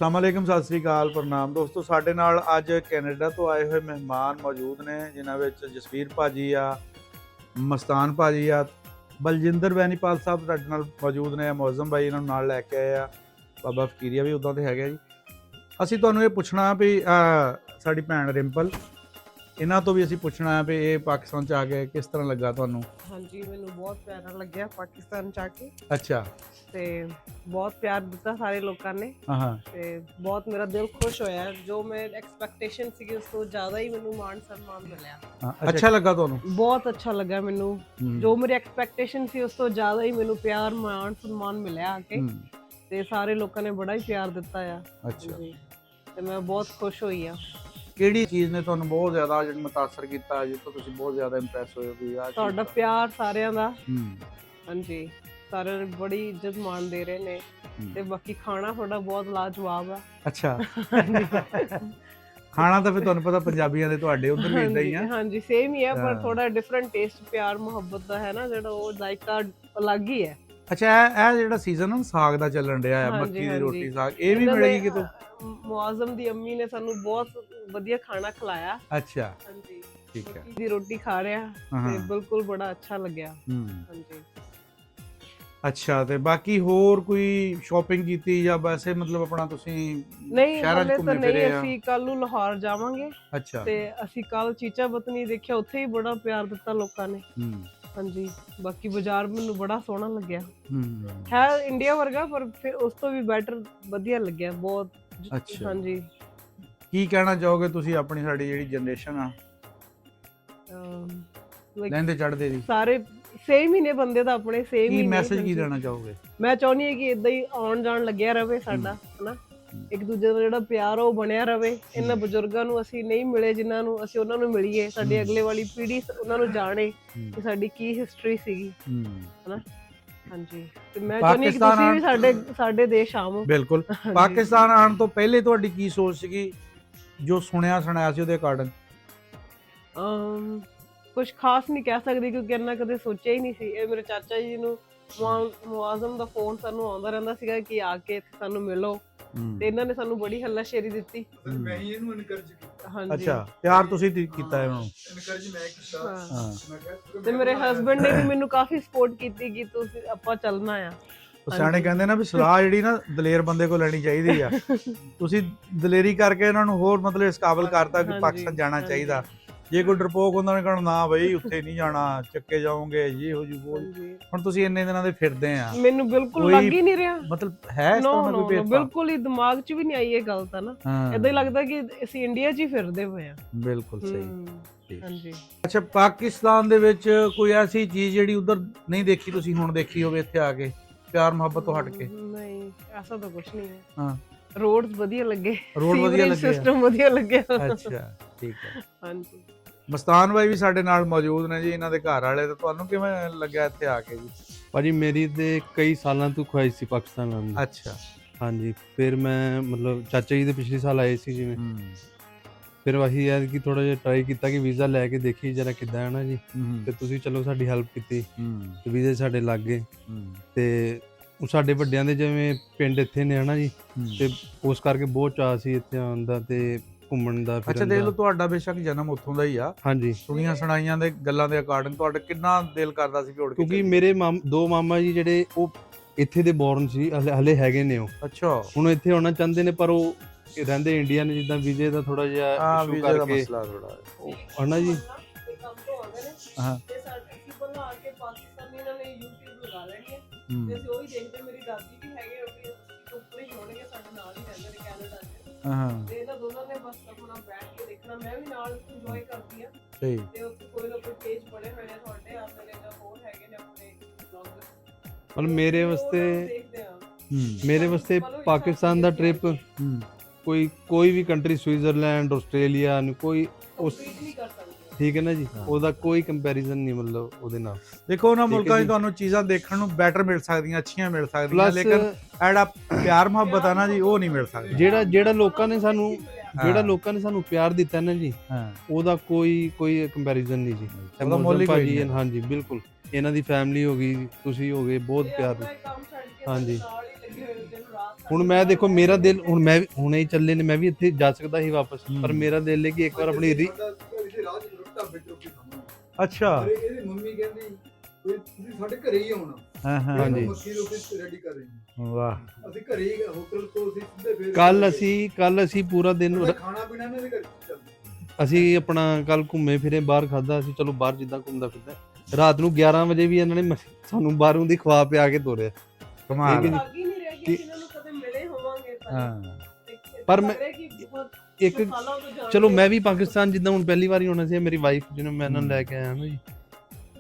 अस्सलाम वालेकुम, सत श्री अकाल, प्रणाम दोस्तों। साडे नाल अज कैनेडा तो आए हुए मेहमान मौजूद ने, जिन्हां विच जसवीर भाजी आ, मस्तान भाजी आ, बलजिंदर बैनीपाल साहब साडे नाल मौजूद ने, मौजम भाई इन्हां नूं नाल लैके आए आ, बाबा फकीरिया भी उदां ते हैगा जी। असीं तुहानूं ये पुछना भी साडी भैन रिंपल, इन्हां तो भी असीं पुछना है भी ये पाकिस्तान च आ के किस तरह लगा तुहानूं? हाँ जी, मैनू बहुत प्यारा लग्या पाकिस्तान च आके। अच्छा। ते बहुत प्यार दिता सारे लोगों ने। हाँ। ते बहुत मेरा दिल खुश होया, जो मैं एक्सपैक्टेशन सी उस तो ज़्यादा ही मैनू मान सम्मान मिलया। हाँ, अच्छा लगा तुहानूं? बहुत अच्छा लगा मैनू, जो मेरी एक्सपैक्टेशन सी उस तो ज़्यादा ही मैनू प्यार मान सम्मान मिलया आके। ते सारे लोगों ने बड़ा ही प्यार दिता आ। अच्छा। ते मैं बहुत खुश हुई आ। ਕਿਹੜੀ ਚੀਜ਼ ਨੇ ਤੁਹਾਨੂੰ ਬਹੁਤ ਜ਼ਿਆਦਾ ਜਿਹੜੀ ਮੁਤਾਸਰ ਕੀਤਾ, ਜਿੱਥੋਂ ਤੁਸੀਂ ਬਹੁਤ ਜ਼ਿਆਦਾ ਇੰਪ੍ਰੈਸ ਹੋਏ ਵੀ ਆ ਤੁਹਾਡਾ ਪਿਆਰ ਸਾਰਿਆਂ ਦਾ। ਹਾਂਜੀ, ਸਾਰਿਆਂ ਨੇ ਬੜੀ ਇੱਜ਼ਤ ਮਾਣ ਦੇ ਰਹੇ ਨੇ ਤੇ ਬਾਕੀ ਖਾਣਾ ਤੁਹਾਡਾ ਬਹੁਤ ਲਾਜਵਾਬ ਆ। ਅੱਛਾ। ਖਾਣਾ ਤਾਂ ਫਿਰ ਤੁਹਾਨੂੰ ਪਤਾ ਪੰਜਾਬੀਆਂ ਦੇ ਤੁਹਾਡੇ ਉਧਰ ਵੀ ਇਦਾਂ ਹੀ ਆ। ਹਾਂਜੀ, ਸੇਮ ਹੀ ਆ, ਪਰ ਥੋੜਾ ਡਿਫਰੈਂਟ ਟੇਸਟ, ਪਿਆਰ ਮੁਹੱਬਤ ਦਾ ਹੈ ਨਾ ਜਿਹੜਾ, ਉਹ ਜ਼ਾਇਕਾ ਅਲੱਗ ਹੀ ਹੈ। ਅੱਛਾ, ਇਹ ਜਿਹੜਾ ਸੀਜ਼ਨ ਨਾ ਸਾਗ ਦਾ ਚੱਲਣ ਰਿਹਾ ਹੈ, ਮੱਕੀ ਦੀ ਰੋਟੀ ਸਾਗ, ਇਹ ਵੀ ਮਿਲੇਗੀ ਕਿਤੋਂ? ਮੁਆਜ਼ਮ ਦੀ ਅੰਮੀ ਨੇ ਸਾਨੂੰ ਬਹੁਤ ਵਧੀਆ ਖਾਣਾ ਖਿਲਾਇਆ। ਅੱਛਾ, ਹਾਂਜੀ, ਠੀਕ ਹੈ। ਮੱਕੀ ਦੀ ਰੋਟੀ ਖਾ ਰਿਹਾ ਤੇ ਬਿਲਕੁਲ ਬੜਾ ਅੱਛਾ ਲੱਗਿਆ। ਹਾਂਜੀ। ਅੱਛਾ, ਤੇ ਬਾਕੀ ਹੋਰ ਕੋਈ ਸ਼ਾਪਿੰਗ ਕੀਤੀ ਜਾਂ ਵੈਸੇ ਮਤਲਬ ਆਪਣਾ ਤੁਸੀਂ ਸ਼ਹਿਰਾਂ ਚ ਘੁੰਮੇ ਫਿਰੇ ਆ? ਅਸੀਂ ਕੱਲ ਨੂੰ ਲਾਹੌਰ ਜਾਵਾਂਗੇ। ਅੱਛਾ। ਤੇ ਅਸੀਂ ਕੱਲ ਚੀਚਾ ਬਤਨੀ ਦੇਖਿਆ, ਉੱਥੇ ਹੀ ਬੜਾ ਪਿਆਰ ਦਿੱਤਾ ਲੋਕਾਂ ਨੇ। ਹਾਂਜੀ, ਬਾਕੀ ਬਾਜ਼ਾਰ ਮੈਨੂੰ ਬੜਾ ਸੋਹਣਾ ਲੱਗਿਆ। ਹੈ ਇੰਡੀਆ ਵਰਗਾ, ਪਰ ਫਿਰ ਉਸ ਤੋਂ ਵੀ ਬੈਟਰ ਵਧੀਆ ਲੱਗਿਆ ਬਹੁਤ। ਅੱਛਾ। ਹਾਂਜੀ। ਕੀ ਕਹਿਣਾ ਚਾਹੋਗੇ ਤੁਸੀਂ ਆਪਣੀ ਸਾਡੀ ਜਿਹੜੀ ਜਨਰੇਸ਼ਨ ਆ ਲੈਂਦੇ ਚੜਦੇ ਦੀ? ਸਾਰੇ ਸੇਮ ਹੀ ਨੇ ਬੰਦੇ ਤਾਂ ਆਪਣੇ, ਸੇਮ ਹੀ। ਮੈਸੇਜ ਕੀ ਦੇਣਾ ਚਾਹੋਗੇ? ਮੈਂ ਚਾਹੁੰਦੀ ਹਾਂ ਕਿ ਇਦਾਂ ਹੀ ਆਉਣ ਜਾਣ ਲੱਗਿਆ ਰਵੇ ਸਾਡਾ, ਹਨਾ। ਇੱਕ ਦੂਜੇ ਦਾ ਜਿਹੜਾ ਪਿਆਰ ਉਹ ਬਣਿਆ ਰਵੇ। ਇਹਨਾਂ ਬਜ਼ੁਰਗਾਂ ਨੂੰ ਅਸੀਂ ਨਹੀਂ ਮਿਲੇ ਜਿਨ੍ਹਾਂ ਨੂੰ, ਅਸੀਂ ਉਹਨਾਂ ਨੂੰ ਮਿਲੀਏ। ਸਾਡੀ ਅਗਲੇ ਵਾਲੀ ਪੀੜ੍ਹੀ ਉਹਨਾਂ ਨੂੰ ਜਾਣੇ ਕਿ ਸਾਡੀ ਕੀ ਹਿਸਟਰੀ ਸੀਗੀ, ਹਨਾ। ਹਾਂਜੀ, ਤੇ ਮੈਂ ਚਾਹੁੰਦੀ ਹਾਂ ਕਿ ਤੁਸੀਂ ਵੀ ਸਾਡੇ ਦੇਸ਼ ਆਵੋ। ਬਿਲਕੁਲ। ਪਾਕਿਸਤਾਨ ਆਉਣ ਤੋਂ ਪਹਿਲੇ ਤੁਹਾਡੀ ਕੀ ਸੋਚ ਸੀਗੀ, ਜੋ ਸੁਣਿਆ ਸੁਣਾਇਆ ਸੀ ਉਹਦੇ ਅਕਾਰਡਿੰਗ? ਕੁਝ ਖਾਸ ਨਹੀਂ ਕਹਿ ਸਕਦੀ, ਕਿਉਂਕਿ ਇੰਨਾ ਕਦੇ ਸੋਚਿਆ ਹੀ ਨਹੀਂ ਸੀ। ਇਹ ਮੇਰੇ ਚਾਚਾ ਜੀ ਨੂੰ ਮੁਆਜ਼ਮ ਦਾ ਫੋਨ ਸਾਨੂੰ ਆਉਂਦਾ ਰਹਿੰਦਾ ਸੀਗਾ ਕਿ ਆ ਕੇ ਸਾਨੂੰ ਮਿਲੋ, ਤੇ ਇਹਨਾਂ ਨੇ ਸਾਨੂੰ ਬੜੀ ਹੱਲਾਸ਼ੇਰੀ ਦਿੱਤੀ। ਮੈਂ ਹੀ ਇਹਨੂੰ ਇਨਕਰੇਜ ਕੀਤਾ। ਹਾਂਜੀ। ਅੱਛਾ, ਪਿਆਰ ਤੁਸੀਂ ਕੀਤਾ ਇਹਨਾਂ ਨੂੰ? ਇਨਕਰੇਜ ਮੈਂ ਕੀਤਾ। ਹਾਂ, ਤੇ ਮੇਰੇ ਹਸਬੰਡ ਨੇ ਵੀ ਮੈਨੂੰ ਕਾਫੀ ਸਪੋਰਟ ਕੀਤੀ ਕਿ ਤੁਸੀਂ ਆਪਾਂ ਚੱਲਣਾ ਆ। ਸਿਆਣੇ ਕਹਿੰਦੇ ਨਾ ਵੀ ਸਲਾਹ ਜਿਹੜੀ ਨਾ ਦਲੇਰ ਬੰਦੇ ਕੋਲ ਲੈਣੀ ਚਾਹੀਦੀ ਆ। ਤੁਸੀਂ ਦਲੇਰੀ ਕਰਕੇ ਇਹਨਾਂ ਨੂੰ ਹੋਰ ਮਤਲਬ ਇਸ ਕਾਬਲ ਕਰਤਾ ਕਿ ਪਾਕਿਸਤਾਨ ਜਾਣਾ ਚਾਹੀਦਾ। ਜੇ ਕੋਈ ਡਰਪੋਕ ਹੁੰਦਾ ਨੇ ਕਹਿਣਾ ਨਾ ਬਈ ਉੱਥੇ ਨਹੀਂ ਜਾਣਾ, ਚੱਕੇ ਜਾਓਗੇ ਇਹ ਹੋ ਜੂ। ਹੁਣ ਤੁਸੀਂ ਇੰਨੇ ਦਿਨਾਂ ਦੇ ਫਿਰਦੇ ਆ, ਮੈਨੂੰ ਬਿਲਕੁਲ ਲੱਗ ਹੀ ਨਹੀਂ ਰਿਹਾ ਮਤਲਬ ਹੈ ਇਸ ਤਰ੍ਹਾਂ ਕੋਈ ਭੇਦ? ਬਿਲਕੁਲ ਹੀ ਦਿਮਾਗ 'ਚ ਵੀ ਨਹੀਂ ਆਈ ਇਹ ਗੱਲ ਤਾਂ ਨਾ। ਏਦਾਂ ਹੀ ਲੱਗਦਾ ਕਿ ਅਸੀਂ ਇੰਡੀਆ 'ਚ ਹੀ ਫਿਰਦੇ ਹੋਏ ਆ। ਬਿਲਕੁਲ ਸਹੀ। ਹਾਂਜੀ। ਅੱਛਾ, ਪਾਕਿਸਤਾਨ ਦੇ ਵਿੱਚ ਕੋਈ ਐਸੀ ਚੀਜ਼ ਜਿਹੜੀ ਉਧਰ ਨਹੀਂ ਦੇਖੀ ਤੁਸੀਂ ਹੁਣ ਦੇਖੀ ਹੋਵੇ ਇੱਥੇ ਆ ਕੇ, ਪਿਆਰ ਮੁਹੱਬਤ ਤੋਂ ਹਟ ਕੇ? ਨਹੀਂ, ਐਸਾ ਤਾਂ ਕੁਝ ਨਹੀਂ ਹੈ। ਹਾਂ, ਰੋਡਸ ਵਧੀਆ ਲੱਗੇ, ਰੋਡ ਵਧੀਆ ਲੱਗੇ, ਸਿਸਟਮ ਵਧੀਆ ਲੱਗਿਆ। ਅੱਛਾ, ਠੀਕ ਹੈ। ਹਾਂਜੀ। ਮਸਤਾਨ ਭਾਈ ਵੀ ਸਾਡੇ ਨਾਲ ਮੌਜੂਦ ਨੇ ਜੀ, ਇਹਨਾਂ ਦੇ ਘਰ ਵਾਲੇ। ਤੇ ਤੁਹਾਨੂੰ ਕਿਵੇਂ ਲੱਗਿਆ ਇੱਥੇ ਆ ਕੇ ਜੀ? ਭਾਜੀ ਮੇਰੀ ਤੇ ਕਈ ਸਾਲਾਂ ਤੋਂ ਖੁਆਇਸ਼ ਸੀ ਪਾਕਿਸਤਾਨ ਆਉਣ ਦੀ। ਅੱਛਾ। ਹਾਂਜੀ, ਫਿਰ ਮੈਂ ਮਤਲਬ ਚਾਚਾ ਜੀ ਦੇ ਪਿਛਲੇ ਸਾਲ ਆਏ ਸੀ ਜਿਵੇਂ, ਫਿਰ ਵਹੀ ਯਾਰ ਕਿ ਥੋੜਾ ਜਿਹਾ ਟਰਾਈ ਕੀਤਾ ਕਿ ਵੀਜ਼ਾ ਲੈ ਕੇ ਦੇਖੀ ਜਰਾ ਕਿੱਦਾਂ ਹੈ ਨਾ ਜੀ। ਤੇ ਤੁਸੀਂ ਚਲੋ ਸਾਡੀ ਹੈਲਪ ਕੀਤੀ ਤੇ ਵੀਜ਼ੇ ਸਾਡੇ ਲੱਗ ਗਏ। ਤੇ ਸਾਡੇ ਵੱਡਿਆਂ ਦੇ ਜਿਵੇਂ ਪਿੰਡ ਇੱਥੇ ਨੇ ਹਨਾ ਜੀ, ਤੇ ਉਸ ਕਰਕੇ ਬਹੁਤ ਚਾਅ ਸੀ ਇੱਥੇ ਆਉਣ ਦਾ ਤੇ ਘੁੰਮਣ ਦਾ। ਅੱਛਾ, ਦੇਖ ਲਓ ਤੁਹਾਡਾ ਬੇਸ਼ੱਕ ਜਨਮ ਉੱਥੋਂ ਦਾ ਹੀ ਆ। ਹਾਂਜੀ। ਸੁਣੀਆਂ ਸੁਣਾਈਆਂ ਦੇ ਗੱਲਾਂ ਦੇ ਅਕਾਰਡਿੰਗ ਤੁਹਾਡਾ ਕਿੰਨਾ ਦਿਲ ਕਰਦਾ ਸੀ ਕਿ ਉੜ ਕੇ? ਕਿਉਂਕਿ ਮੇਰੇ ਦੋ ਮਾਮਾ ਜੀ ਜਿਹੜੇ ਉਹ ਇੱਥੇ ਦੇ ਬੋਰਨ ਸੀ, ਹਲੇ ਹੈਗੇ ਨੇ ਉਹ। ਅੱਛਾ। ਹੁਣ ਇੱਥੇ ਆਉਣਾ ਚਾਹੁੰਦੇ ਨੇ, ਪਰ ਉਹ ਰਹਿੰਦੇ ਇੰਡੀਆ ਨੇ, ਜਿੱਦਾਂ ਵੀਜ਼ੇ ਦਾ ਥੋੜਾ ਜਿਹਾ ਇਸ਼ੂ ਕਰਕੇ ਹਨਾ ਜੀ। ਹਾਂ। ਮੇਰੀ ਦਾਦੀ ਵੀ ਹੈਗੇ, ਉੱਪਰ ਹੀ ਹੋਣਗੇ, ਸਾਡੇ ਨਾਲ ਹੀ ਰਹਿੰਦੇ ਨੇ ਕੈਨੇਡਾ 'ਚ। ਹਾਂ। ਤੇ ਇਹਨਾਂ ਦੋਨਾਂ ਨੇ ਬਸ ਆਪਣਾ ਬੈਠ ਕੇ ਦੇਖਣਾ, ਮੈਂ ਵੀ ਨਾਲ ਇੰਜੋਏ ਕਰਦੀ ਆ। ਸਹੀ। ਤੇ ਉੱਥੇ ਕੋਈ ਨਾ ਕੋਈ ਪੇਜ ਬਣੇ ਹੋਏ ਨੇ ਤੁਹਾਡੇ ਆਉਂਦੇ ਨੇ ਜਾਂ ਹੋਰ ਹੈਗੇ ਨੇ ਆਪਣੇ ਬਲੌਗਰ। ਮਤਲਬ ਮੇਰੇ ਵਾਸਤੇ ਪਾਕਿਸਤਾਨ ਦਾ ਟ੍ਰਿਪ ਕੋਈ ਵੀ ਕੰਟਰੀ, ਸਵਿਟਜ਼ਰਲੈਂਡ, ਆਸਟ੍ਰੇਲੀਆ, ਕੋਈ ਉਸ ਠੀਕ ਹੈ ਨਾ ਜੀ, ਉਹਦਾ ਕੋਈ ਕੰਪੈਰੀਜ਼ਨ ਨਹੀਂ ਮਤਲਬ ਉਹਦੇ ਨਾਲ। ਦੇਖੋ ਉਹਨਾਂ ਮੁਲਕਾਂ 'ਚ ਤੁਹਾਨੂੰ ਚੀਜ਼ਾਂ ਦੇਖਣ ਨੂੰ ਬੈਟਰ ਮਿਲ ਸਕਦੀਆਂ, ਅੱਛੀਆਂ ਮਿਲ ਸਕਦੀਆਂ, ਲੇਕਿਨ ਜਿਹੜਾ ਪਿਆਰ ਮੁਹੱਬਤ ਆ ਨਾ ਜੀ, ਉਹ ਨਹੀਂ ਮਿਲ ਸਕਦਾ। ਜਿਹੜਾ ਲੋਕਾਂ ਨੇ ਸਾਨੂੰ ਪਿਆਰ ਦਿੱਤਾ ਨਾ ਜੀ, ਉਹਦਾ ਕੋਈ ਕੰਪੈਰੀਜ਼ਨ ਨਹੀਂ ਜੀ। ਭਾਜੀ ਹਾਂਜੀ ਬਿਲਕੁਲ, ਇਹਨਾਂ ਦੀ ਫੈਮਿਲੀ ਹੋ ਗਈ, ਤੁਸੀਂ ਹੋ ਗਏ, ਬਹੁਤ ਪਿਆਰ। ਹਾਂਜੀ। ਹੁਣ ਮੈਂ ਦੇਖੋ ਮੇਰਾ ਦਿਲ ਹੁਣ ਮੈਂ ਹੁਣੇ ਹੀ ਚੱਲੇ ਨੇ, ਮੈਂ ਵੀ ਇੱਥੇ ਜਾ ਸਕਦਾ ਸੀ ਵਾਪਸ, ਪਰ ਮੇਰਾ ਦਿਲ ਹੈ ਕਿ ਇੱਕ ਵਾਰ ਆਪਣੀ ਅੱਛਾ ਇਹਦੀ ਮੰਮੀ ਕਹਿੰਦੀ ਵੀ ਤੁਸੀਂ ਸਾਡੇ ਘਰੇ ਹੀ ਆਉਣਾ। ਹਾਂ ਹਾਂ ਹਾਂਜੀ। ਮੱਕੀ ਦੀ ਰੋਟੀ ਰੈਡੀ ਕਰ ਰਹੇ ਹਾਂ। ਵਾਹ ਅਸੀਂ ਘਰੇ ਹੀ ਹੋਟਲ ਤੋਂ ਅਸੀਂ ਸਿੱਧੇ ਫੇਰ ਕੱਲ ਅਸੀਂ ਪੂਰਾ ਦਿਨ ਖਾਣਾ ਪੀਣਾ ਇਹਨਾਂ ਦੇ ਘਰ ਚੱਲਦਾ। ਅਸੀਂ ਆਪਣਾ ਕੱਲ ਘੁੰਮੇ ਫਿਰੇ, ਬਾਹਰ ਖਾਦਾ, ਅਸੀਂ ਚਲੋ ਬਾਹਰ ਜਿੱਦਾਂ ਘੁੰਮਦਾ ਫਿਰਦਾ, ਰਾਤ ਨੂੰ 11 ਵਜੇ ਵੀ ਇਹਨਾਂ ਨੇ ਸਾਨੂੰ ਬਾਹਰੋਂ ਦੀ ਖਵਾ ਪਿਆ ਕੇ ਤੋਰਿਆ। ਕਮਾਲ ਠੀਕ ਹੈ ਲੱਗ ਹੀ ਨਹੀਂ ਰਿਹਾ ਕਿ ਇਹਨਾਂ ਨੂੰ ਕਦੇ ਮਿਲੇ ਹੋਵਾਂਗੇ ਹਾਂ ਪਰ ਮੈਂ ਇੱਕ ਚਲੋ ਮੈਂ ਵੀ ਪਾਕਿਸਤਾਨ ਜਿੱਦਾਂ ਹੁਣ ਪਹਿਲੀ ਵਾਰੀ ਹੋਣਾ ਸੀ, ਮੇਰੀ ਵਾਈਫ ਜਿਹਨੂੰ ਮੈਂ ਇਹਨਾਂ ਨੂੰ ਲੈ ਕੇ ਆਇਆ ਨਾ ਜੀ,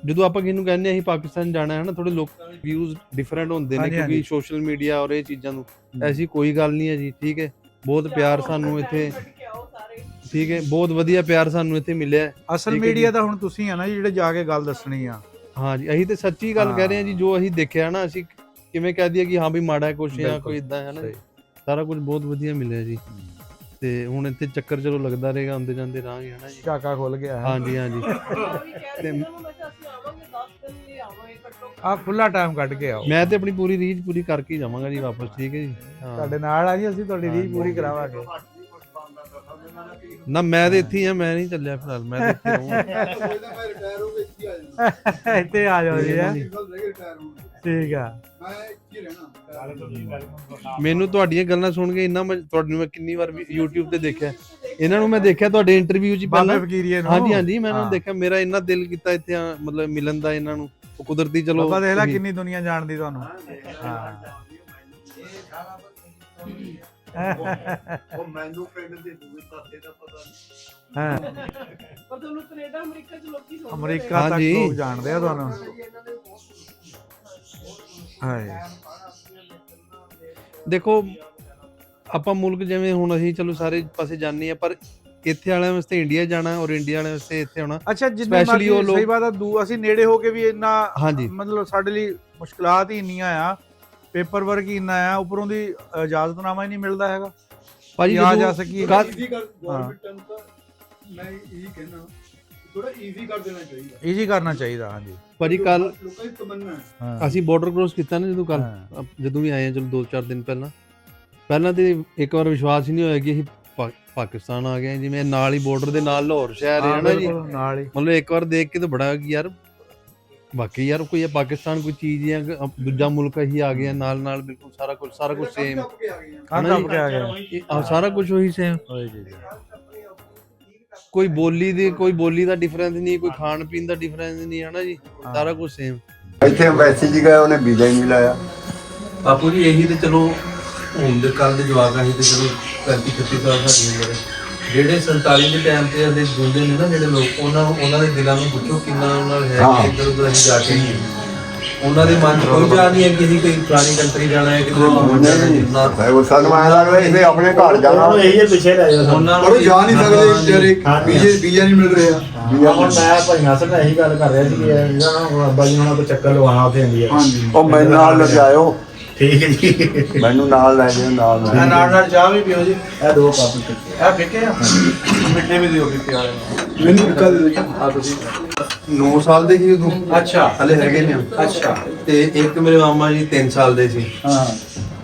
ਜਦੋਂ ਆਪਾਂ ਕਿਹਨੂੰ ਕਹਿੰਦੇ ਅਸੀਂ ਪਾਕਿਸਤਾਨ ਜਾਣਾ ਹੈ ਨਾ, ਥੋੜੇ ਲੋਕਾਂ ਦੇ ਵਿਊਜ਼ ਡਿਫਰੈਂਟ ਹੁੰਦੇ ਨੇ ਕਿਉਂਕਿ ਸੋਸ਼ਲ ਮੀਡੀਆ ਔਰ ਇਹ ਚੀਜ਼ਾਂ ਨੂੰ, ਐਸੀ ਕੋਈ ਗੱਲ ਨਹੀਂ ਹੈ ਜੀ। ਠੀਕ ਹੈ, ਬਹੁਤ ਪਿਆਰ ਸਾਨੂੰ ਇੱਥੇ, ਠੀਕ ਹੈ, ਬਹੁਤ ਵਧੀਆ ਪਿਆਰ ਸਾਨੂੰ ਇੱਥੇ ਮਿਲਿਆ। ਅਸਲ ਮੀਡੀਆ ਤਾਂ ਹੁਣ ਤੁਸੀਂ ਆ ਨਾ ਜਿਹੜੇ ਜਾ ਕੇ ਗੱਲ ਦੱਸਣੀ ਆ। ਹਾਂ ਜੀ, ਅਸੀਂ ਤੇ ਸੱਚੀ ਗੱਲ ਕਹਿ ਰਹੇ ਹਾਂ ਜੀ, ਜੋ ਅਸੀਂ ਦੇਖਿਆ ਨਾ, ਅਸੀਂ ਕਿਵੇਂ ਕਹਿ ਦਈਏ ਕਿ ਹਾਂ ਵੀ ਮਾੜਾ ਕੁਛ ਜਾਂ ਕੋਈ ਇਦਾਂ ਹੈ ਨਾ, ਸਾਰਾ ਕੁਝ ਬਹੁਤ ਵਧੀਆ ਮਿਲਿਆ ਜੀ। ਤੇ ਹੁਣ ਇੱਥੇ ਚੱਕਰ ਚਲੋ ਲੱਗਦਾ ਰਹੇਗਾ, ਆਉਂਦੇ ਜਾਂਦੇ ਰਹਾਂਗੇ, ਹੈ ਨਾ ਜੀ। ਝਾਕਾ ਖੁੱਲ ਗਿਆ। ਹਾਂਜੀ ਹਾਂਜੀ, ਆ ਖੁੱਲਾ ਟਾਈਮ ਕੱਢ ਕੇ ਆਓ। ਮੈਂ ਤੇ ਆਪਣੀ ਪੂਰੀ ਰੀਝ ਪੂਰੀ ਕਰਕੇ ਹੀ ਜਾਵਾਂਗਾ ਜੀ ਵਾਪਸ। ਠੀਕ ਹੈ ਜੀ, ਹਾਂ ਤੁਹਾਡੇ ਨਾਲ ਆ ਜੀ, ਅਸੀਂ ਤੁਹਾਡੀ ਰੀਝ ਪੂਰੀ ਕਰਾਵਾਂਗੇ। ਨਾ ਮੈਂ ਤੇ ਇੱਥੇ ਹੀ ਆ, ਮੈਂ ਨਹੀਂ ਚੱਲਿਆ ਫਿਲਹਾਲ, ਮੈਂ ਤੇ ਇੱਥੇ ਰਹੂੰਗਾ। ਮੈਂ ਰਿਟਾਇਰ ਹੋ ਕੇ ਇੱਥੇ ਆ ਜਾਣਾ। ਇੱਥੇ ਆ ਜਾਓ ਜੀ। ਰਿਟਾਇਰ ਹੋਣਾ ਠੀਕ ਆ, ਮੈਂ ਇੱਥੇ ਰਹਿਣਾ। ਮੈਨੂੰ ਤੁਹਾਡੀਆਂ ਗੱਲਾਂ ਸੁਣ ਕੇ ਇੰਨਾ ਤੁਹਾਨੂੰ ਮੈਂ ਕਿੰਨੀ ਵਾਰ YouTube ਤੇ ਦੇਖਿਆ, ਇਹਨਾਂ ਨੂੰ ਮੈਂ ਦੇਖਿਆ ਤੁਹਾਡੇ ਇੰਟਰਵਿਊ 'ਚ ਪਹਿਲਾਂ। ਹਾਂਜੀ ਹਾਂਜੀ, ਮੈਂ ਇਹਨਾਂ ਨੂੰ ਦੇਖਿਆ, ਮੇਰਾ ਇੰਨਾ ਦਿਲ ਕੀਤਾ ਇੱਥੇ ਮਤਲਬ ਮਿਲਣ ਦਾ ਇਹਨਾਂ ਨੂੰ, ਉਹ ਕੁਦਰਤੀ ਚਲੋ ਬਾਬਾ ਦੇਖ ਲੈ ਕਿੰਨੀ ਦੁਨੀਆ ਜਾਣਦੀ ਤੁਹਾਨੂੰ। ਹਾਂ ਉਹ ਮੈਨੂੰ ਪਿੰਡ ਦੇ ਦੂਏ ਪਾਸੇ ਦਾ ਪਤਾ ਨਹੀਂ। ਹਾਂ ਪਰ ਤੁਹਾਨੂੰ ਕੈਨੇਡਾ ਅਮਰੀਕਾ ਚ ਲੋਕੀ ਸੁਣਦੇ ਅਮਰੀਕਾ ਤੱਕ ਹਾਂਜੀ। ਲੋਕ ਜਾਣਦੇ ਆ ਤੁਹਾਨੂੰ। ਹਾਏ ਦੇਖੋ ਆਪਾਂ ਮੁਲਕ ਜਿਵੇਂ ਹੁਣ ਅਸੀਂ ਚਲੋ ਸਾਰੇ ਪਾਸੇ ਜਾਂਦੇ ਆ, ਪਰ ਇੱਥੇ ਵਾਲਿਆਂ ਵਾਸਤੇ ਇੰਡੀਆ ਜਾਣਾ ਔਰ ਇੰਡੀਆ ਵਾਲਿਆਂ ਵਾਸਤੇ ਇੱਥੇ ਆਉਣਾ। ਅੱਛਾ ਜਿੰਨੇ Especially ਉਹ ਮਰਜ਼ੀ ਲੋਕ- ਸਹੀ ਬਾਤ ਆ, ਅਸੀਂ ਨੇੜੇ ਹੋ ਕੇ ਵੀ ਇੰਨਾ ਹਾਂਜੀ ਮਤਲਬ ਸਾਡੇ ਲਈ ਮੁਸ਼ਕਲਾਤ ਹੀ ਇੰਨੀਆਂ ਆ, ਪੇਪਰ ਵਰਕ ਹੀ ਇੰਨਾ ਆ, ਉੱਪਰੋਂ ਦੀ ਇਜਾਜ਼ਤਨਾਮਾ ਹੀ ਨਹੀਂ ਮਿਲਦਾ ਹੈਗਾ ਭਾਜੀ, ਆ ਜਾ ਜਦੋਂ ਸਕੀਏ। ਈਜ਼ੀ ਕਰ ਗਵਰਨਮੈਂਟ ਨੂੰ ਤਾਂ ਮੈਂ ਇਹੀ ਕਹਿਣਾ ਥੋੜਾ ਈਜ਼ੀ ਕਰ ਦੇਣਾ ਚਾਹੀਦਾ। ਈਜ਼ੀ ਕਰਨਾ ਚਾਹੀਦਾ। ਹਾਂਜੀ ਭਾਜੀ ਕੱਲ ਲੋਕਾਂ ਦੀ ਤਮੰਨਾ ਹੈ। ਹਾਂ ਅਸੀਂ ਬਾਰਡਰ ਕ੍ਰੋਸ ਕੀਤਾ ਨਾ ਜਦੋਂ ਕੱਲ, ਹਾਂ। ਜਦੋਂ ਵੀ ਆਏ ਆ, ਚਲੋ 2-4 ਦਿਨ ਪਹਿਲਾਂ ਤੇ ਇੱਕ ਵਾਰ ਵਿਸ਼ਵਾਸ ਹੀ ਨਹੀਂ ਹੋਇਆ ਕਿ ਅਸੀਂ ਪਾਕਿਸਤਾਨ ਆ ਗਏ। ਜਿਵੇਂ ਨਾਲ ਹੀ ਬਾਰਡਰ ਦੇ ਨਾਲ ਲਾਹੌਰ ਸ਼ਹਿਰ ਹੈ ਨਾ ਜੀ, ਨਾਲ ਹੀ ਮਤਲਬ ਇੱਕ ਵਾਰ ਦੇਖ ਕੇ ਤਾਂ ਬੜਾ ਕਿ ਯਾਰ ਬਾਕੀ ਯਾਰ ਕੋਈ ਪਾਕਿਸਤਾਨ ਕੋਈ ਚੀਜ਼ ਹੈ, ਦੂਜਾ ਮੁਲਕ ਹੀ ਆ ਗਿਆ ਨਾਲ ਬਿਲਕੁਲ ਸਾਰਾ ਕੁਝ ਸੇਮ, ਟੱਪ ਕੇ ਆ ਗਏ ਆ। ਹਾਂ ਟੱਪ ਕੇ ਆ ਗਿਆ। ਸਾਰਾ ਕੁਝ ਉਹੀ ਸੇਮ, ਕੋਈ ਬੋਲੀ ਦਾ ਡਿਫਰੈਂਸ ਨਹੀਂ, ਕੋਈ ਖਾਣ ਪੀਣ ਦਾ ਡਿਫਰੈਂਸ ਨਹੀਂ, ਹੈ ਨਾ ਜੀ, ਸਾਰਾ ਕੁਝ ਸੇਮ। ਇੱਥੇ ਐਮਬੈਸੀ ਜੀ ਗਏ, ਉਹਨੇ ਵੀਜ਼ਾ ਹੀ ਨਹੀਂ ਲਾਇਆ। ਬਾਪੂ ਜੀ ਇਹੀ ਤੇ ਚਲੋ ਹੁਣ ਦੇ ਕੱਲ ਦੇ ਜਵਾਕ ਆਹੀ ਤੇ ਚਲੋ 35-36 ਸਾਲ ਸਾਡੀ ਉਮਰ ਹੈ, ਜਿਹੜੇ 47 ਦੇ ਟਾਈਮ ਤੇ ਅਸੀਂ ਜੁੜਦੇ ਨੇ ਨਾ ਜਿਹੜੇ ਲੋਕ, ਉਹਨਾਂ ਦੇ ਦਿਲਾਂ ਨੂੰ ਪੁੱਛੋ ਕਿੰਨਾ ਉਹਨਾਂ ਹੈ ਕਿ ਇੱਧਰ ਉੱਧਰ ਅਸੀਂ ਜਾ ਕੇ ਉਹਨਾਂ ਦੇ ਮਨ 'ਚ ਕੋਈ ਜਾ ਨਹੀਂ ਹੈ ਕਿ ਅਸੀਂ ਕੋਈ ਪੁਰਾਣੀ ਕੰਟਰੀ ਜਾਣਾ ਹੈ, ਕਿਤੇ ਘੁੰਮਣ ਜਾਣਾ ਹੈ। ਉਹ ਸਾਨੂੰ ਐਂ ਲੱਗਦਾ ਇਹਨੇ ਆਪਣੇ ਘਰ ਜਾਣਾ। ਇਹ ਪਿੱਛੇ ਲੈ ਜਾਓ ਉਹਨਾਂ ਪਰ ਉਹ ਜਾ ਨਹੀਂ ਸਕਦੇ ਵਿਚਾਰੇ, ਵੀਜ਼ਾ ਨਹੀਂ ਮਿਲ ਰਿਹਾ। ਹੁਣ ਮੈਂ ਭਾਈਆਂ ਸਰ ਨਾਲ ਇਹੀ ਗੱਲ ਕਰ ਰਿਹਾ ਸੀ ਕਿ ਇਹਨਾਂ ਨੂੰ ਅੱਬਾ ਜੀ ਉਹਨਾਂ ਕੋਲ ਚੱਕਰ ਲਵਾਉਣਾ ਉੱਥੇ ਇੰਡੀਆ। ਉਹ ਮੈਨੂੰ ਨਾਲ ਲੈ ਜਾਇਓ, ਠੀਕ ਹੈ ਜੀ, ਮੈਨੂੰ ਨਾਲ ਲੈ ਜਾਇਓ, ਨਾਲ ਲੈ ਜਾਇਓ। ਨਾਲ ਚਾਹ ਵੀ ਪੀਓ ਜੀ। ਇਹ ਦੋ ਕੱਪ ਪਿੱਛੇ ਇਹ ਫਿੱਕੇ ਆ, ਮਿੱਠੇ ਵੀ ਦਿਓ ਫਿੱਕੇ ਵਾਲੇ ਨੂੰ। ਮੈਨੂੰ ਨਿਕਲ ਦੇ ਦਿਓ। ਆ ਤੁਸੀਂ 9 ਸਾਲ ਦੇ ਸੀ ਉਦੋਂ, ਅੱਛਾ ਹਲੇ ਹੈਗੇ ਨੇ। ਅੱਛਾ ਤੇ ਇੱਕ ਮੇਰੇ ਮਾਮਾ ਜੀ 3 ਸਾਲ ਦੇ ਸੀ, ਹਾਂ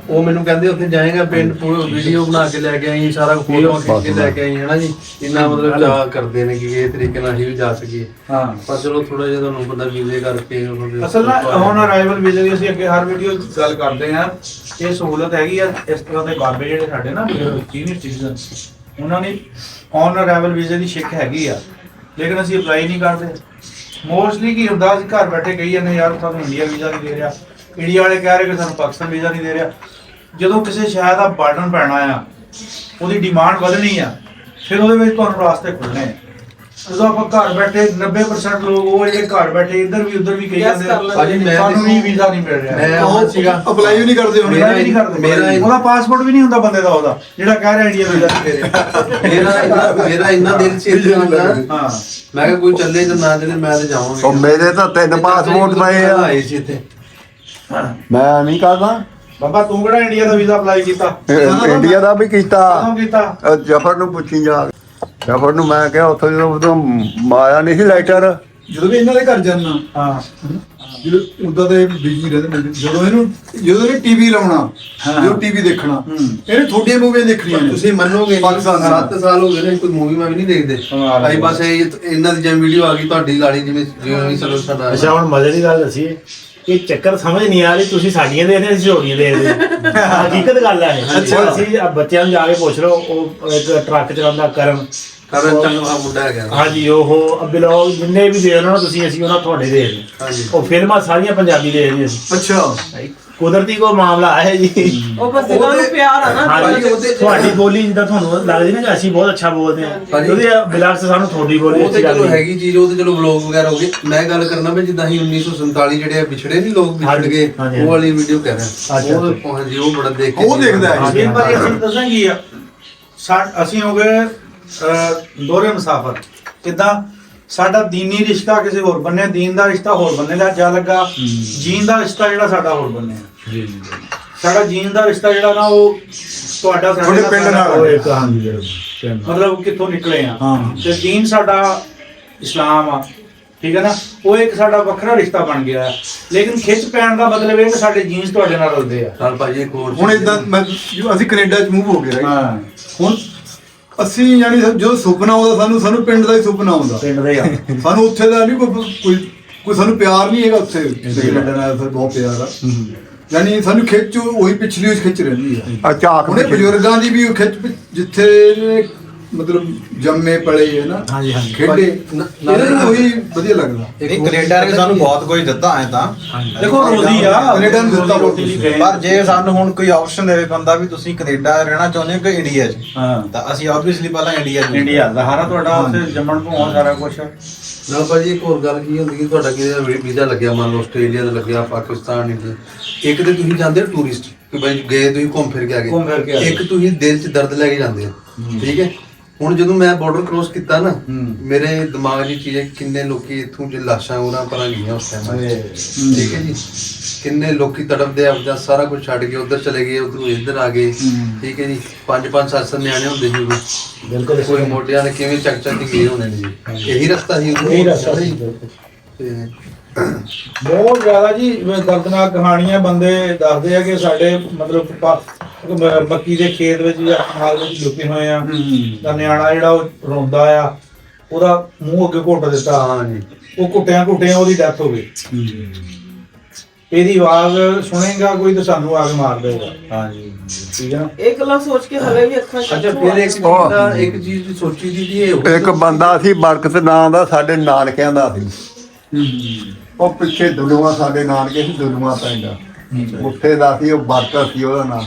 ਉਹ ਮੈਨੂੰ ਕਹਿੰਦੇ ਉੱਥੇ ਜਾਏਗਾ ਪਿੰਡ, ਵੀਡੀਓ ਬਣਾ ਕੇ ਲੈ ਕੇ ਆਈ, ਸਾਰਾ ਫੋਟੋ ਖਿੱਚ ਕੇ ਲੈ ਕੇ ਆਈ, ਹੈ ਨਾ ਜੀ। ਇੰਨਾ ਮਤਲਬ ਚਾਅ ਕਰਦੇ ਨੇ ਕਿ ਇਹ ਤਰੀਕੇ ਨਾਲ ਅਸੀਂ ਵੀ ਜਾ ਸਕੀਏ, ਹਾਂ। ਪਰ ਚਲੋ ਥੋੜਾ ਜਿਹਾ ਤੁਹਾਨੂੰ ਪਤਾ ਵੀਜ਼ੇ ਕਰਕੇ ਅਸਲ ਨਾ ਹੁਣ ਅਰਾਈਵਲ ਵੀਜ਼ੇ ਦੀ ਅਸੀਂ ਅੱਗੇ ਹਰ ਵੀਡੀਓ ਗੱਲ ਕਰਦੇ ਆ, ਇਹ ਸਹੂਲਤ ਹੈਗੀ ਆ। ਇਸ ਤਰ੍ਹਾਂ ਦੇ ਬਾਬੇ ਜਿਹੜੇ ਸਾਡੇ ਨਾ ਸੀਨੀਅਰ ਸਿਟੀਜ਼ਨ, ਉਹਨਾਂ ਨੇ ਔਨ ਅਰਾਈਵਲ ਵੀਜ਼ੇ ਦੀ ਸ਼ਿਕ ਹੈਗੀ ਆ, ਲੇਕਿਨ ਅਸੀਂ ਅਪਲਾਈ ਨਹੀਂ ਕਰਦੇ। ਮੋਸਟਲੀ ਕੀ ਹੁੰਦਾ, ਅਸੀਂ ਘਰ ਬੈਠੇ ਕਹੀ ਜਾਂਦੇ ਯਾਰ ਸਾਨੂੰ ਇੰਡੀਆ ਵੀਜ਼ਾ ਨਹੀਂ ਦੇ ਰਿਹਾ, ਇੰਡੀਆ ਵਾਲੇ ਕਹਿ ਰਹੇ ਕਿ ਸਾਨੂੰ ਪਾਕਿਸਤਾਨ ਵੀਜ਼ਾ ਨਹੀਂ ਦੇ ਰਿਹਾ। ਜਦੋਂ ਕਿਸੇ ਸ਼ਹਿਰ ਦਾ ਬਰਡਨ ਪੈਣਾ ਆ, ਉਹਦੀ ਡਿਮਾਂਡ ਵਧਣੀ ਆ, ਫਿਰ ਉਹਦੇ ਵਿੱਚ ਤੁਹਾਨੂੰ ਰਾਸਤੇ ਖੁੱਲਣੇ ਆ। ਜਦੋਂ ਆਪਾਂ ਘਰ ਬੈਠੇ 90% ਲੋਕ ਉਹ ਜਿਹੜੇ ਘਰ ਬੈਠੇ ਇੱਧਰ ਵੀ ਉੱਧਰ ਵੀ ਕਹੀ ਜਾਂਦੇ ਸਾਨੂੰ ਵੀ ਵੀਜ਼ਾ ਨਹੀਂ ਮਿਲ ਰਿਹਾ, ਮੈਂ ਉਹ ਸੀਗਾ ਅਪਲਾਈ ਵੀ ਨਹੀਂ ਕਰਦੇ ਹੁਣ। ਨਹੀਂ ਕਰਦੇ, ਉਹਦਾ ਪਾਸਪੋਰਟ ਵੀ ਨਹੀਂ ਹੁੰਦਾ ਬੰਦੇ ਦਾ, ਉਹਦਾ ਜਿਹੜਾ ਕਹਿ ਰਿਹਾ ਇੰਡੀਆ ਵੀਜ਼ਾ ਨਹੀਂ ਦੇ ਰਿਹਾ। ਮੇਰਾ ਇੰਨਾ ਦਿਲ ਸੀ ਇੱਥੇ ਆਉਣ ਦਾ, ਹਾਂ ਮੈਂ ਕਿਹਾ ਕੋਈ ਚੱਲੇ ਜਾਂ ਨਾ ਚੱਲੇ ਮੈਂ ਤੇ ਜਾਵਾਂਗਾ। ਉਹ ਮੇਰੇ ਤਾਂ 3 ਪਾਸਪੋਰਟ ਪਏ ਆ, ਆਏ ਸੀ ਇੱਥੇ। ਮੈਂ ਨਹੀਂ ਕਰਦਾ। ਬਾਬਾ ਤੂੰ ਕਿਹੜਾ ਇੰਡੀਆ ਦਾ ਵੀਜ਼ਾ ਅਪਲਾਈ ਕੀਤਾ? ਇੰਡੀਆ ਦਾ ਵੀ ਕੀਤਾ। ਕਦੋਂ ਕੀਤਾ? ਜਫਰ ਨੂੰ ਪੁੱਛੀ ਜਾ, ਜਫਰ ਨੂੰ ਮੈਂ ਕਿਹਾ ਉੱਥੋਂ ਜਦੋਂ ਮਾਇਆ ਨਹੀਂ ਸੀ ਲੈਟਰ, ਜਦੋਂ ਵੀ ਇਹਨਾਂ ਦੇ ਘਰ ਜਾਣਾ, ਹਾਂ ਜਦੋਂ ਉਦਾਂ ਤਾਂ ਇਹ ਬਿਜੀ ਰਹਿੰਦੇ ਨੇ, ਜਦੋਂ ਇਹਨੇ ਟੀਵੀ ਲਾਉਣਾ, ਜਦੋਂ ਟੀਵੀ ਦੇਖਣਾ, ਇਹਨੇ ਥੋੜੀਆਂ ਮੂਵੀਆਂ ਦੇਖਣੀਆਂ ਨੇ। ਤੁਸੀਂ ਮੰਨੋਗੇ ਪਾਕਿਸਤਾਨ ਨਾਲ। 7 ਸਾਲ ਹੋ ਗਏ ਨੇ ਕੋਈ ਮੂਵੀ ਮੈਂ ਵੀ ਨਹੀਂ ਦੇਖਦੇ ਭਾਈ, ਬਸ ਇਹਨਾਂ ਦੀ ਜਿਵੇਂ ਵੀਡੀਓ ਆ ਗਈ ਤੁਹਾਡੀ ਲਾੜੀ ਜਿਵੇਂ ਚਲੋ ਸਾਡਾ। ਅੱਛਾ ਹੁਣ ਮਜ਼ੇ ਦੀ ਗੱਲ ਦੱਸੀ, ਇਹ ਚੱਕਰ ਸਮਝ ਨਹੀਂ ਆ ਰਹੀ, ਤੁਸੀਂ ਸਾਡੀਆਂ ਦੇਖਦੇ ਅਸੀਂ ਹੋੜੀਆਂ ਦੇਖਦੇ। ਹਕੀਕਤ ਗੱਲ ਹੈ ਇਹ। ਅੱਛਾ ਅਸੀਂ ਬੱਚਿਆਂ ਨੂੰ ਜਾ ਕੇ ਪੁੱਛ ਲਓ, ਉਹ ਇੱਕ ਟਰੱਕ ਚਲਾਉਂਦਾ ਕਰਨ ਚੰਗਾ ਮੁੰਡਾ ਹੈਗਾ। ਹਾਂਜੀ ਉਹ ਬਿਲੋਗ ਜਿੰਨੇ ਵੀ ਦੇ ਉਹਨਾਂ ਨੂੰ ਤੁਸੀਂ ਅਸੀਂ ਉਹਨਾਂ ਤੁਹਾਡੇ ਦੇਖਦੇ। ਹਾਂਜੀ ਉਹ ਫਿਲਮਾਂ ਸਾਰੀਆਂ ਪੰਜਾਬੀ ਦੇਖਦੇ ਅਸੀਂ। ਅੱਛਾ ਕੁਦਰਤੀ ਕੋ ਮਾਮਲਾ ਹੈ ਜੀ। ਉਹ ਬਸ ਦਿਲਾਂ ਨੂੰ ਪਿਆਰ ਆ ਨਾ। ਹਾਂਜੀ ਤੁਹਾਡੀ ਬੋਲੀ ਜਿੱਦਾਂ ਤੁਹਾਨੂੰ ਲੱਗਦੀ ਨਾ ਕਿ ਅਸੀਂ ਬਹੁਤ ਅੱਛਾ ਬੋਲਦੇ ਹਾਂ, ਉਹਦੇ ਬਿਲਾਕ ਸਾਨੂੰ ਤੁਹਾਡੀ ਬੋਲੀ ਉਹ ਤੇ ਅੱਛੀ ਚਲੋ ਲੱਗਦੀ। ਹੈਗੀ ਚੀਜ਼, ਉਹ ਤੇ ਚਲੋ ਵਲੌਗ ਵਗੈਰਾ ਹੋ ਗਏ। ਮੈਂ ਗੱਲ ਕਰਨਾ ਵੀ ਜਿੱਦਾਂ ਅਸੀਂ 1947 ਜਿਹੜੇ ਵਿਛੜੇ ਨਹੀਂ ਲੋਕ ਵਿਛੜ ਗਏ, ਉਹ ਵਾਲੀ ਵੀਡੀਓ ਕਹਿ ਰਿਹਾ। ਉਹ ਹਾਂਜੀ ਉਹ ਬੜਾ ਦੇਖ ਕੇ ਉਹ ਦੇਖਦਾ ਹੈ। ਜਸਵੀਰ ਭਾਜੀ ਅਸੀਂ ਦੱਸਾਂ ਕੀ ਆ, ਅਸੀਂ ਹੋ ਗਏ ਦੋਹਰੇ ਮੁਸਾਫਰ। ਕਿੱਦਾਂ ਸਾਡਾ ਦੀਨੀ ਰਿਸ਼ਤਾ ਕਿਸੇ ਹੋਰ ਬੰਨੇ, ਦੀਨ ਦਾ ਰਿਸ਼ਤਾ ਹੋਰ ਬੰਨੇ ਦਾ ਜਾ ਲੱਗਾ, ਜੀਨ ਦਾ ਰਿਸ਼ਤਾ ਜਿਹੜਾ ਸਾਡਾ ਹੋਰ ਬੰਨੇ ਜੀ। ਸਾਡਾ ਜੀਨ ਦਾ ਰਿਸ਼ਤਾ ਜਿਹੜਾ ਨਾ ਉਹ ਤੁਹਾਡਾ ਤੁਹਾਡੇ ਪਿੰਡ ਨਾਲ ਉਹ ਇੱਕ ਮਤਲਬ ਕਿੱਥੋਂ ਨਿਕਲੇ ਆ, ਤੇ ਜੀਨ ਸਾਡਾ ਇਸਲਾਮ ਆ, ਠੀਕ ਹੈ ਨਾ। ਉਹ ਇੱਕ ਸਾਡਾ ਵੱਖਰਾ ਰਿਸ਼ਤਾ ਬਣ ਗਿਆ। ਲੇਕਿਨ ਖਿੱਚ ਪੈਣ ਦਾ ਮਤਲਬ ਇਹ ਕਿ ਸਾਡੇ ਜੀਨਸ ਤੁਹਾਡੇ ਨਾਲ ਰਲਦੇ ਆ। ਨਾਲ ਭਾਜੀ ਇੱਕ ਹੋਰ ਹੁਣ ਇਦਾਂ ਅਸੀਂ ਕੈਨੇਡਾ ਚ ਮੂਵ ਹੋ ਗਏ ਰਾਈਟ। ਹੁਣ ਅਸੀਂ ਯਾਨੀ ਜੋ ਸੁਪਨਾ ਆਉਂਦਾ ਸਾਨੂੰ ਪਿੰਡ ਦਾ ਹੀ ਸੁਪਨਾ ਆਉਂਦਾ। ਪਿੰਡ ਦੇ ਆ ਸਾਨੂੰ ਉੱਥੇ ਦਾ ਨਹੀਂ ਕੋਈ ਸਾਨੂੰ ਪਿਆਰ ਨਹੀਂ ਹੈਗਾ ਉੱਥੇ। ਕੈਨੇਡਾ ਨਾਲ ਫਿਰ ਬਹੁਤ ਪਿਆਰ ਆ, ਯਾਨੀ ਸਾਨੂੰ ਖਿੱਚ ਉਹੀ ਪਿਛਲੀ ਉਸ ਖਿੱਚ ਰਹਿੰਦੀ ਆ। ਝਾਕ ਉਹਨੇ ਬਜ਼ੁਰਗਾਂ ਦੀ ਵੀ ਖਿੱਚ ਜਿੱਥੇ ਮਤਲਬ ਜੰਮੇ ਪਲੇ ਹੈ ਨਾ, ਹਾਂਜੀ ਹਾਂਜੀ ਖੇਡੇ, ਇਹਨਾਂ ਨੂੰ ਉਹੀ ਵਧੀਆ ਲੱਗਦਾ। ਨਹੀਂ ਕੈਨੇਡਾ ਨੇ ਸਾਨੂੰ ਬਹੁਤ ਕੁਝ ਦਿੱਤਾ ਐ ਤਾਂ ਦੇਖੋ ਰੋਜ਼ੀ ਆ ਕੈਨੇਡਾ ਨੂੰ ਦਿੱਤਾ ਬਹੁਤ ਕੁਛ। ਪਰ ਜੇ ਸਾਨੂੰ ਹੁਣ ਕੋਈ ਆਪਸ਼ਨ ਦੇਵੇ ਬੰਦਾ ਵੀ ਤੁਸੀਂ ਕੈਨੇਡਾ ਰਹਿਣਾ ਚਾਹੁੰਦੇ ਹੋ ਕਿ ਇੰਡੀਆ 'ਚ, ਹਾਂ ਤਾਂ ਅਸੀਂ ਆਬਵੀਅਸਲੀ ਪਹਿਲਾਂ ਇੰਡੀਆ 'ਚ ਇੰਡੀਆ ਦਾ ਹਾਰਾ ਤੁਹਾਡਾ ਉੱਥੇ ਜੰਮਣ ਤੋਂ ਆਉਣ ਸਾਰਾ ਕੁਝ। ਨਾਲ ਭਾਜੀ ਇੱਕ ਹੋਰ ਗੱਲ ਕੀ ਹੁੰਦੀ ਕਿ ਤੁਹਾਡਾ ਕਿਹਦਾ ਵੀਜ਼ਾ ਲੱਗਿਆ, ਮੰਨ ਲਓ ਆਸਟ੍ਰੇਲੀਆ ਦਾ ਲੱਗਿਆ, ਪਾਕਿਸਤਾਨ, ਇੰਡੀਆ, ਇੱਕ ਤੇ ਤੁਸੀਂ ਜਾਂਦੇ ਹੋ ਟੂਰਿਸਟ ਕਿ ਬਈ ਗਏ ਤੁਸੀਂ ਘੁੰਮ ਫਿਰ ਕੇ ਆ ਗਏ, ਇੱਕ ਤੁਸੀਂ ਦਿਲ 'ਚ ਦਰਦ ਲੈ ਕੇ ਜਾਂਦੇ ਹੋ। ਠੀਕ ਹੈ, ਹੁਣ ਜਦੋਂ ਮੈਂ ਬਾਰਡਰ ਕ੍ਰੋਸ ਕੀਤਾ ਨਾ, ਮੇਰੇ ਦਿਮਾਗ 'ਚ ਚੀਜ਼ ਹੈ ਕਿੰਨੇ ਲੋਕੀ ਇੱਥੋਂ ਜੇ ਲਾਸ਼ਾਂ ਉਹਨਾਂ ਪਰਾਂ ਗਈਆਂ ਉਸ ਟਾਈਮ। ਠੀਕ ਹੈ ਜੀ, ਕਿੰਨੇ ਲੋਕੀ ਤੜਪਦੇ ਆਪਦਾ ਸਾਰਾ ਕੁਝ ਛੱਡ ਕੇ ਉਧਰ ਚਲੇ ਗਏ, ਉਧਰੋਂ ਇੱਧਰ ਆ ਗਏ। ਠੀਕ ਹੈ ਜੀ, 5-5 7 ਨਿਆਣੇ ਹੁੰਦੇ ਸੀ, ਬਿਲਕੁਲ ਕੋਈ ਮੋਢਿਆਂ ਨੇ ਕਿਵੇਂ ਚੱਕ ਚੱਕ ਕੇ ਗਏ ਹੋਣੇ ਨੇ ਜੀ। ਇਹੀ ਰਸਤਾ ਸੀ ਇਹੀ ਰਸਤਾ ਸੀ। ਤੇ ਬਹੁਤ ਜ਼ਿਆਦਾ ਜੀ ਦਰਦਨਾਕ ਕਹਾਣੀਆਂ ਬੰਦੇ ਦੱਸਦੇ ਆ ਕਿ ਸਾਡੇ ਮਤਲਬ ਮੱਕੀ ਦੇ ਖੇਤ ਵਿੱਚ ਜਾਂ ਹਾਲ ਵਿੱਚ ਲੁਕੇ ਹੋਏ ਆ, ਤਾਂ ਨਿਆਣਾ ਜਿਹੜਾ ਉਹ ਰੋਂਦਾ ਆ, ਉਹਦਾ ਮੂੰਹ ਅੱਗੇ ਘੁੱਟ ਦਿੱਤਾ, ਹਾਂਜੀ ਉਹ ਘੁੱਟਿਆਂ ਉਹਦੀ ਡੈਥ ਹੋ ਗਈ। ਇਹਦੀ ਆਵਾਜ਼ ਸੁਣੇਗਾ ਕੋਈ ਤਾਂ ਸਾਨੂੰ ਆ ਕੇ ਮਾਰ ਦੇਗਾ। ਹਾਂਜੀ ਠੀਕ ਹੈ ਨਾ। ਇਹ ਗੱਲਾਂ ਸੋਚ ਕੇ ਹਲੇ ਵੀ ਅੱਖਾਂ ਅੱਛਾ ਫਿਰ ਇੱਕ ਚੀਜ਼ ਸੋਚੀ ਦੀ ਕਿ ਇਹ ਇੱਕ ਬੰਦਾ ਸੀ ਬਰਕਤ ਨਾਂ ਦਾ, ਸਾਡੇ ਨਾਨਕਿਆਂ ਦਾ ਸੀ। ਉਹ ਪਿੱਛੇ ਦੁਲੂਆ, ਸਾਡੇ ਨਾਨਕੇ ਸੀ ਦੁਲੂਆ ਪਿੰਡ, ਉੱਥੇ ਦਾ ਸੀ ਉਹ ਬਰਕਤ ਸੀ ਉਹਦਾ ਨਾਂ।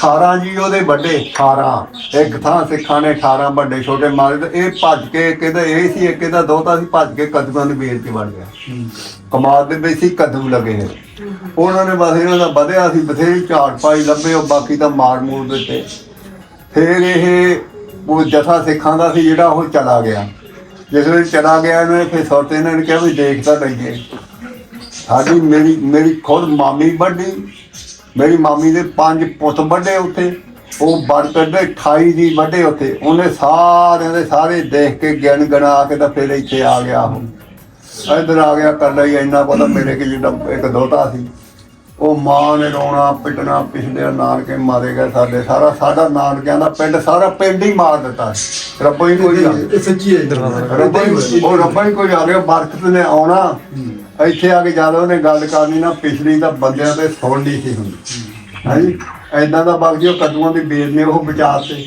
18 ਜੀ ਉਹਦੇ ਵੱਡੇ, 18 ਇੱਕ ਥਾਂ ਸਿੱਖਾਂ ਨੇ 18 ਵੱਡੇ ਛੋਟੇ ਮਾਰੇ, ਤੇ ਇਹ ਭੱਜ ਕੇ ਕਹਿੰਦਾ ਇਹ ਸੀ ਇੱਕ ਇਹਦਾ ਦੋਤਾ ਸੀ, ਭੱਜ ਕੇ ਕੱਦੂਆਂ ਦੀ ਵੇਲ 'ਚ ਵੜ ਗਿਆ। ਕਮਾਦ ਦੇ ਵਿੱਚ ਸੀ ਕੱਦੂ ਲੱਗੇ ਨੇ, ਉਹਨਾਂ ਨੇ ਬਸ ਇਹਨਾਂ ਦਾ ਵਧਿਆ ਸੀ, ਬਥੇਰੀ ਝਾੜ ਪਾਈ ਲੱਭੇ, ਉਹ ਬਾਕੀ ਤਾਂ ਮਾਰ ਮੂਰ ਦਿੱਤੇ। ਫਿਰ ਉਹ ਜਥਾ ਸਿੱਖਾਂ ਦਾ ਸੀ ਜਿਹੜਾ ਉਹ ਚਲਾ ਗਿਆ। ਜਿਸ ਵੇਲੇ ਚਲਾ ਗਿਆ ਇਹਨੇ ਫਿਰ ਸੁਰਤ ਇਹਨਾਂ ਨੇ ਕਿਹਾ ਵੀ ਦੇਖ ਤਾਂ ਲਈਏ। ਸਾਡੀ ਮੇਰੀ ਖੁਦ ਮਾਮੀ ਵੱਡੀ, ਮੇਰੀ ਮਾਮੀ ਦੇ 5 ਪੁੱਤ ਵੱਡੇ ਉੱਥੇ, ਉਹ ਬਰਕਤ ਦੇ 28 ਜੀ ਵੱਡੇ ਉੱਥੇ। ਉਹਨੇ ਸਾਰਿਆਂ ਦੇ ਸਾਰੇ ਦੇਖ ਕੇ ਗਿਣ ਗਣਾ ਕੇ ਤਾਂ ਫਿਰ ਇੱਥੇ ਆ ਗਿਆ। ਉਹ ਇੱਧਰ ਆ ਗਿਆ ਕਰ ਲਈ, ਇੰਨਾ ਪਤਾ ਮੇਰੇ ਕਿ ਜਿਹੜਾ ਇੱਕ ਦੋਤਾ ਸੀ, ਉਹ ਮਾਂ ਨੇ ਰੋਣਾ ਪਿੱਟਣਾ, ਪਿਛਲੇ ਨਾਨਕੇ ਮਾਰੇ ਗਏ ਸਾਡੇ, ਸਾਡਾ ਨਾਨਕਿਆਂ ਦਾ ਪਿੰਡ ਸਾਰਾ ਪਿੰਡ ਹੀ ਮਾਰ ਦਿੱਤਾ। ਰੱਬਾ ਹੀ ਕੋਈ ਇਹ ਸੱਚੀ ਹੈ। ਰੱਬਾ ਹੀ ਕੋਈ ਆ ਗਿਆ। ਬਰਕਤ ਨੇ ਆਉਣਾ ਇੱਥੇ ਆ ਕੇ ਜਦ ਉਹਨੇ ਗੱਲ ਕਰਨੀ ਨਾ, ਪਿਛਲੀ ਤਾਂ ਬੰਦਿਆਂ ਤੇ ਸੁਣ ਨਹੀਂ ਸੀ ਹੁੰਦੀ। ਹਾਂਜੀ ਐਦਾਂ ਦਾ ਬਾਕੀ ਉਹ ਕਦੂਆਂ ਦੀ ਬੇਲ ਨੇ ਉਹ ਬਚਾ ਤੇ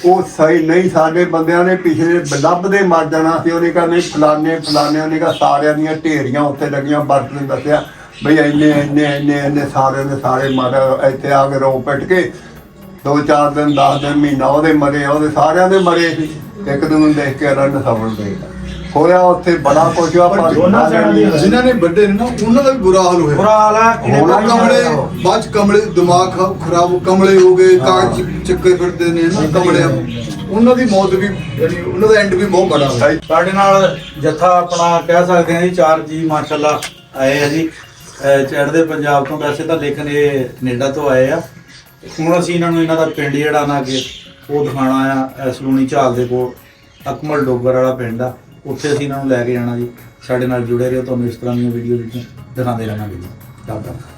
ਉਹ ਸਹੀ ਨਹੀਂ, ਸਾਡੇ ਬੰਦਿਆਂ ਨੇ ਪਿਛਲੇ ਲੱਭਦੇ ਮਰ ਜਾਣਾ ਸੀ। ਉਹਨੇ ਕਹਿੰਦੇ ਫਲਾਨੇ ਉਹਨੇ ਕਹਾ ਸਾਰਿਆਂ ਦੀਆਂ ਢੇਰੀਆਂ ਉੱਥੇ ਲੱਗੀਆਂ। ਬਰਕਤ ਨੇ ਦੱਸਿਆ ਬਈ ਇੰਨੇ ਸਾਰਿਆਂ ਦੇ ਸਾਰੇ ਮਰ, ਇੱਥੇ ਆ ਕੇ ਰੋ ਪਿੱਟ ਕੇ 2-4 ਦਿਨ 10 ਦਿਨ ਮਹੀਨਾ ਉਹਦੇ ਮਰੇ, ਉਹਦੇ ਸਾਰਿਆਂ ਦੇ ਮਰੇ ਸੀ। ਇੱਕ ਦੂਜੇ ਨੂੰ ਦੇਖ ਕੇ ਰਨ ਸਬਰ ਦੇ ਹੋਇਆ ਉੱਥੇ ਬੜਾ ਕੁਝ ਆ। ਪਰ ਜਿਨ੍ਹਾਂ ਨੇ ਵੱਡੇ ਨੇ ਨਾ ਉਹਨਾਂ ਦਾ ਵੀ ਬੁਰਾ ਹਾਲ ਹੋਇਆ। ਬੁਰਾ ਹਾਲ ਹੈ। ਕਮਲੇ ਬਾਅਦ 'ਚ ਕਮਲੇ ਦਿਮਾਗ ਖਰਾਬ, ਕਮਲੇ ਹੋ ਗਏ, ਕਾਗਜ਼ ਚੱਕੇ ਫਿਰਦੇ ਨੇ ਨਾ ਕਮਲੇ। ਉਹਨਾਂ ਦੀ ਮੌਤ ਵੀ ਯਾਨੀ ਉਹਨਾਂ ਦਾ ਐਂਡ ਵੀ ਬਹੁਤ ਬੜਾ ਹੋਇਆ। ਸਾਡੇ ਨਾਲ ਜੱਥਾ ਆਪਣਾ ਕਹਿ ਸਕਦੇ ਹਾਂ ਜੀ 4 ਜੀ ਮਾਸ਼ਾਅੱਲਾ ਆਏ ਆ ਜੀ, ਚੜ੍ਹਦੇ ਪੰਜਾਬ ਤੋਂ, ਵੈਸੇ ਤਾਂ ਲੇਕਿਨ ਇਹ ਕੈਨੇਡਾ ਤੋਂ ਆਏ ਆ। ਹੁਣ ਅਸੀਂ ਇਹਨਾਂ ਦਾ ਪਿੰਡ ਜਿਹੜਾ ਨਾ ਅੱਗੇ ਉਹ ਦਿਖਾਉਣਾ ਆ, ਸਲੂਣੀ ਝਾਲ ਦੇ ਕੋਲ ਅਕਮਲ ਡੋਗਰ ਵਾਲਾ ਪਿੰਡ ਆ, ਉੱਥੇ ਅਸੀਂ ਇਹਨਾਂ ਨੂੰ ਲੈ ਕੇ ਜਾਣਾ ਜੀ। ਸਾਡੇ ਨਾਲ ਜੁੜੇ ਰਹੋ, ਤੁਹਾਨੂੰ ਇਸ ਤਰ੍ਹਾਂ ਦੀਆਂ ਵੀਡੀਓ ਦਿਖਾਉਂਦੇ ਰਹਾਂਗੇ ਜੀ। ਰੱਬ ਰਾਖਾ।